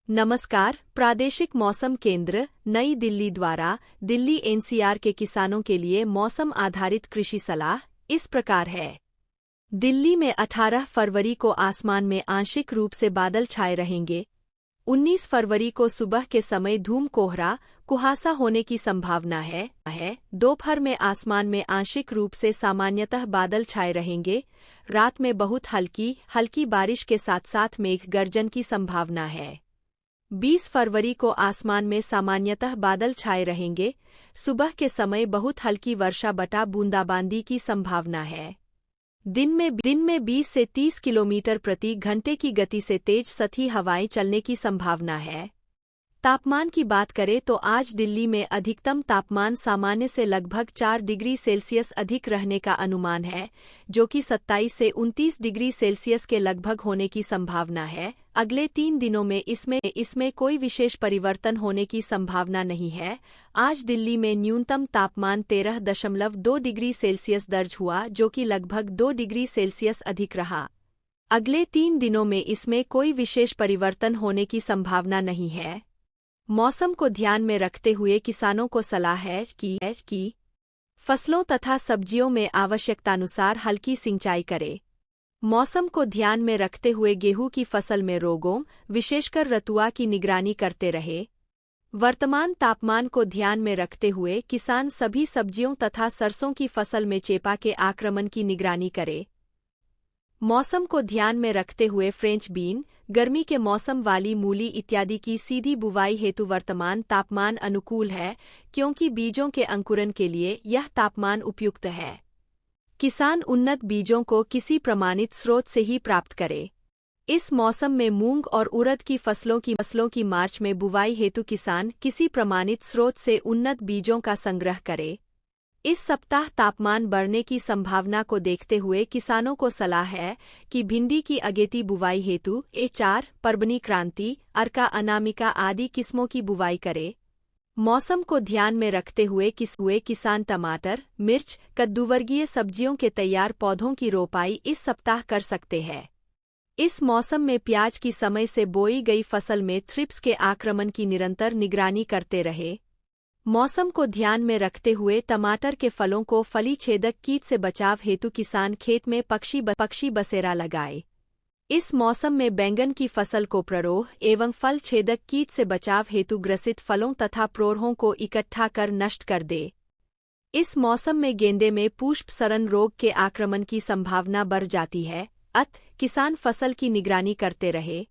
नमस्कार। प्रादेशिक मौसम केंद्र नई दिल्ली द्वारा दिल्ली एनसीआर के किसानों के लिए मौसम आधारित कृषि सलाह इस प्रकार है। दिल्ली में 18 फरवरी को आसमान में आंशिक रूप से बादल छाए रहेंगे। 19 फरवरी को सुबह के समय धूम कोहरा कुहासा होने की संभावना है। दोपहर में आसमान में आंशिक रूप से सामान्यतः बादल छाए रहेंगे। रात में बहुत हल्की बारिश के साथ साथ मेघ गर्जन की संभावना है। 20 फरवरी को आसमान में सामान्यतः बादल छाए रहेंगे। सुबह के समय बहुत हल्की वर्षा बटा बूंदाबांदी की संभावना है। दिन में 20 से 30 किलोमीटर प्रति घंटे की गति से तेज सतही हवाएं चलने की संभावना है। तापमान की बात करें तो आज दिल्ली में अधिकतम तापमान सामान्य से लगभग 4 डिग्री सेल्सियस अधिक रहने का अनुमान है, जो कि 27 से 29 डिग्री सेल्सियस के लगभग होने की संभावना है। अगले 3 दिनों में इसमें कोई विशेष परिवर्तन होने की संभावना नहीं है। आज दिल्ली में न्यूनतम तापमान 13.2 डिग्री सेल्सियस दर्ज हुआ, जो कि लगभग 2 डिग्री सेल्सियस अधिक रहा। अगले 3 दिनों में इसमें कोई विशेष परिवर्तन होने की संभावना नहीं है। मौसम को ध्यान में रखते हुए किसानों को सलाह है कि फसलों तथा सब्जियों में आवश्यकतानुसार हल्की सिंचाई करें। मौसम को ध्यान में रखते हुए गेहूं की फसल में रोगों, विशेषकर रतुआ की निगरानी करते रहे। वर्तमान तापमान को ध्यान में रखते हुए किसान सभी सब्जियों तथा सरसों की फसल में चेपा के आक्रमण की निगरानी करे। मौसम को ध्यान में रखते हुए फ्रेंच बीन, गर्मी के मौसम वाली मूली इत्यादि की सीधी बुवाई हेतु वर्तमान तापमान अनुकूल है, क्योंकि बीजों के अंकुरन के लिए यह तापमान उपयुक्त है। किसान उन्नत बीजों को किसी प्रमाणित स्रोत से ही प्राप्त करे। इस मौसम में मूंग और उड़द की फसलों की मार्च में बुवाई हेतु किसान किसी प्रमाणित स्रोत से उन्नत बीजों का संग्रह करे। इस सप्ताह तापमान बढ़ने की संभावना को देखते हुए किसानों को सलाह है कि भिंडी की अगेती बुवाई हेतु A4, परबनी क्रांति, अर्का अनामिका आदि किस्मों की बुवाई करे। मौसम को ध्यान में रखते हुए किसान टमाटर, मिर्च, कद्दूवर्गीय सब्जियों के तैयार पौधों की रोपाई इस सप्ताह कर सकते हैं। इस मौसम में प्याज की समय से बोई गई फसल में थ्रिप्स के आक्रमण की निरंतर निगरानी करते रहे। मौसम को ध्यान में रखते हुए टमाटर के फलों को फली छेदक कीट से बचाव हेतु किसान खेत में पक्षी बसेरा लगाए। इस मौसम में बैंगन की फसल को प्ररोह एवं फल छेदक कीट से बचाव हेतु ग्रसित फलों तथा प्रोरहों को इकट्ठा कर नष्ट कर दे। इस मौसम में गेंदे में पुष्प सड़न रोग के आक्रमण की संभावना बढ़ जाती है, अतः किसान फसल की निगरानी करते रहे।